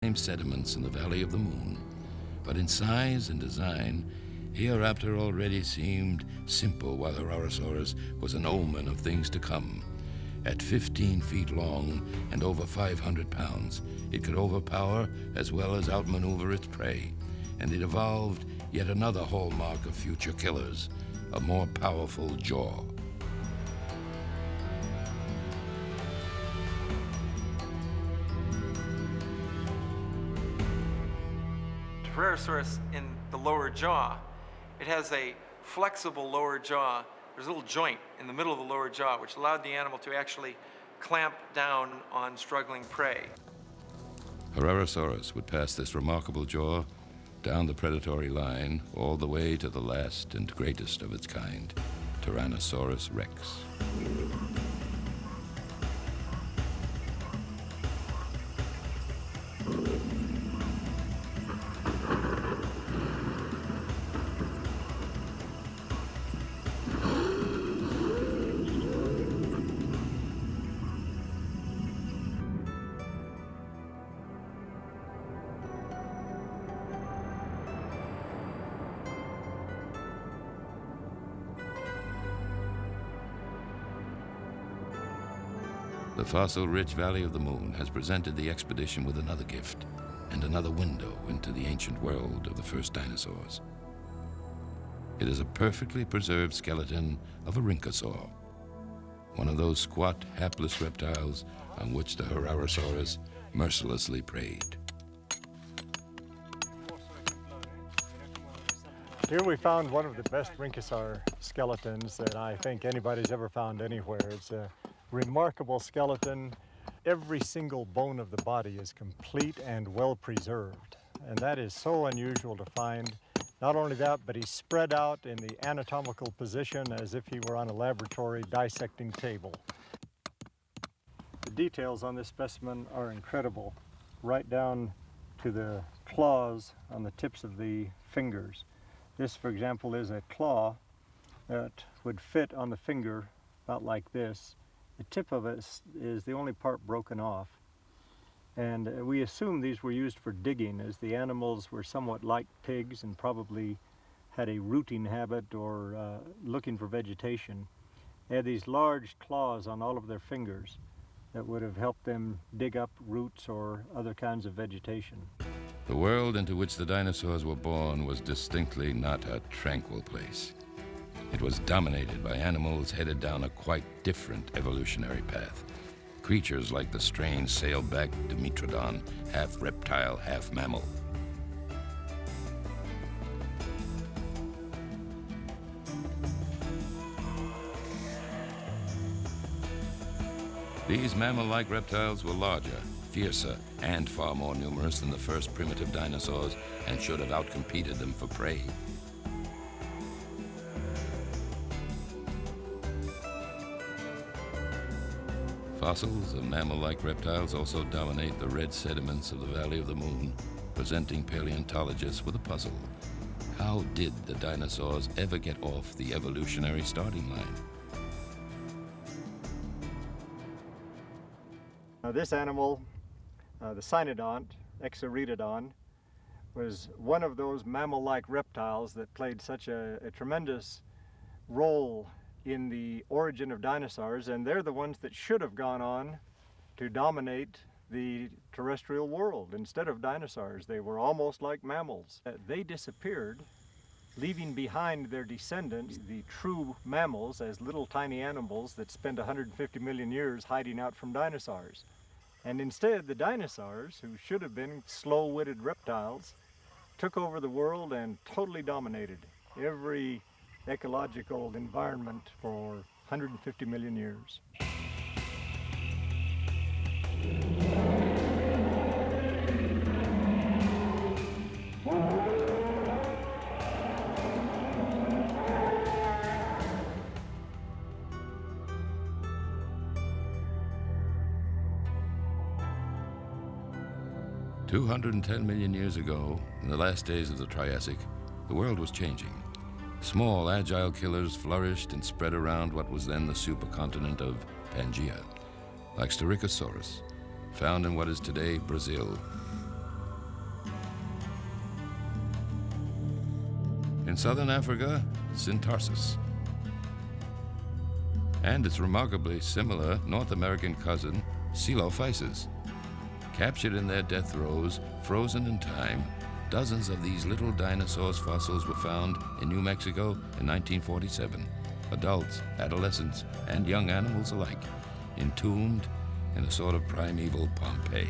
same sediments in the Valley of the Moon, but in size and design, Eoraptor already seemed simple, while Herrerasaurus was an omen of things to come. At 15 feet long and over 500 pounds, it could overpower as well as outmaneuver its prey, and it evolved yet another hallmark of future killers, a more powerful jaw. Herrerasaurus in the lower jaw, it has a flexible lower jaw. There's a little joint in the middle of the lower jaw which allowed the animal to actually clamp down on struggling prey. Herrerasaurus would pass this remarkable jaw down the predatory line all the way to the last and greatest of its kind, Tyrannosaurus rex. The fossil-rich Valley of the Moon has presented the expedition with another gift and another window into the ancient world of the first dinosaurs. It is a perfectly preserved skeleton of a rhynchosaur, one of those squat, hapless reptiles on which the Herrerasaurus mercilessly preyed. Here we found one of the best rhynchosaur skeletons that I think anybody's ever found anywhere. It's a remarkable skeleton. Every single bone of the body is complete and well preserved, and that is so unusual to find. Not only that, but he's spread out in the anatomical position as if he were on a laboratory dissecting table. The details on this specimen are incredible, right down to the claws on the tips of the fingers. This, for example, is a claw that would fit on the finger about like this. The tip of it is the only part broken off. And we assume these were used for digging, as the animals were somewhat like pigs and probably had a rooting habit or looking for vegetation. They had these large claws on all of their fingers that would have helped them dig up roots or other kinds of vegetation. The world into which the dinosaurs were born was distinctly not a tranquil place. It was dominated by animals headed down a quite different evolutionary path. Creatures like the strange sailback Dimetrodon, half reptile, half mammal. These mammal-like reptiles were larger, fiercer, and far more numerous than the first primitive dinosaurs, and should have outcompeted them for prey. Fossils of mammal-like reptiles also dominate the red sediments of the Valley of the Moon, presenting paleontologists with a puzzle. How did the dinosaurs ever get off the evolutionary starting line? Now this animal, the cynodont, Exoretodon, was one of those mammal-like reptiles that played such a tremendous role in the origin of dinosaurs, and they're the ones that should have gone on to dominate the terrestrial world. Instead of dinosaurs, they were almost like mammals. They disappeared, leaving behind their descendants, the true mammals, as little tiny animals that spent 150 million years hiding out from dinosaurs. And instead, the dinosaurs, who should have been slow-witted reptiles, took over the world and totally dominated every ecological environment for 150 million years. $210 million years ago, in the last days of the Triassic, the world was changing. Small, agile killers flourished and spread around what was then the supercontinent of Pangaea, like Styracosaurus, found in what is today Brazil, In southern Africa, Syntarsus. And its remarkably similar North American cousin, Coelophysis. Captured in their death throes, frozen in time, dozens of these little dinosaurs fossils were found in New Mexico in 1947. Adults, adolescents, and young animals alike, entombed in a sort of primeval Pompeii.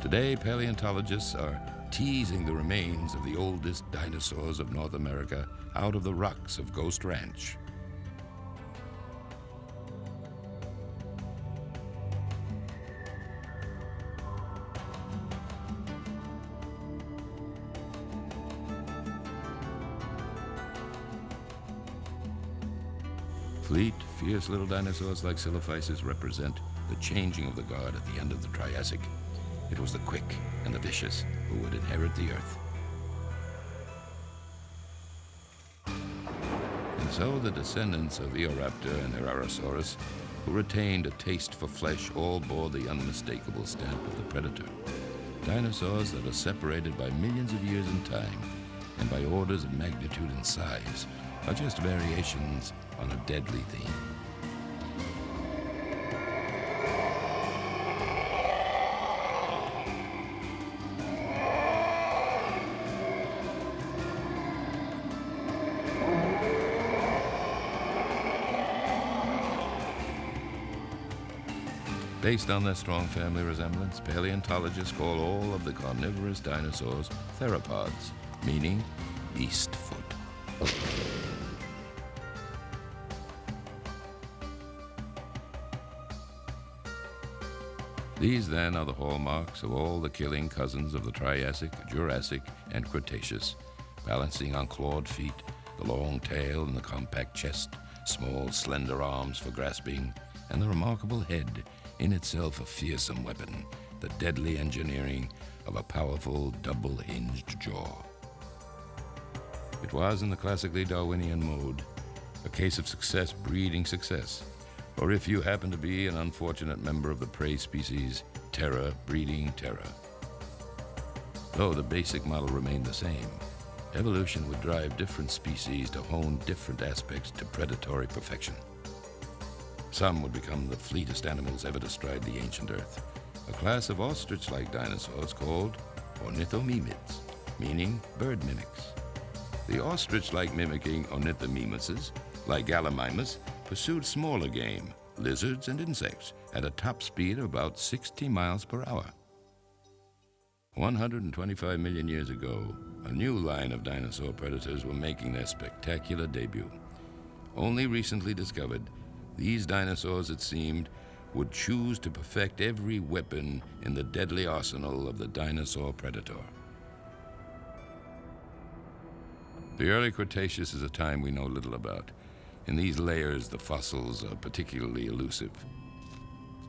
Today, paleontologists are teasing the remains of the oldest dinosaurs of North America out of the rocks of Ghost Ranch. Fleet, fierce little dinosaurs like Coelophysis represent the changing of the guard at the end of the Triassic. It was the quick and the vicious who would inherit the earth. And so the descendants of Eoraptor and Erarosaurus, who retained a taste for flesh, all bore the unmistakable stamp of the predator. Dinosaurs that are separated by millions of years in time and by orders of magnitude and size are just variations on a deadly theme. Based on their strong family resemblance, paleontologists call all of the carnivorous dinosaurs theropods, meaning beast foot. These, then, are the hallmarks of all the killing cousins of the Triassic, Jurassic, and Cretaceous, balancing on clawed feet, the long tail and the compact chest, small, slender arms for grasping, and the remarkable head, in itself a fearsome weapon, the deadly engineering of a powerful, double-hinged jaw. It was, in the classically Darwinian mode, a case of success breeding success, or if you happen to be an unfortunate member of the prey species, terror breeding terror. Though the basic model remained the same, evolution would drive different species to hone different aspects to predatory perfection. Some would become the fleetest animals ever to stride the ancient earth, a class of ostrich-like dinosaurs called ornithomimids, meaning bird mimics. The ostrich-like mimicking ornithomimuses, like Gallimimus, pursued smaller game, lizards and insects, at a top speed of about 60 miles per hour. 125 million years ago, a new line of dinosaur predators were making their spectacular debut. Only recently discovered, these dinosaurs, it seemed, would choose to perfect every weapon in the deadly arsenal of the dinosaur predator. The early Cretaceous is a time we know little about. In these layers, the fossils are particularly elusive.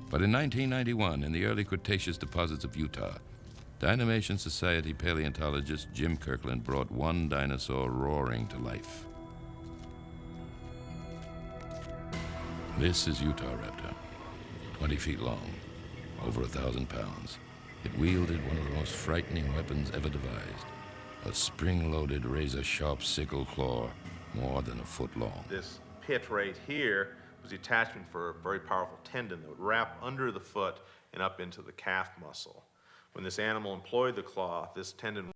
But in 1991, in the early Cretaceous deposits of Utah, Dynamation Society paleontologist Jim Kirkland brought one dinosaur roaring to life. This is Utahraptor, 20 feet long, over 1,000 pounds. It wielded one of the most frightening weapons ever devised, a spring-loaded razor-sharp sickle claw, more than a foot long. This pit right here was the attachment for a very powerful tendon that would wrap under the foot and up into the calf muscle. When this animal employed the claw, this tendon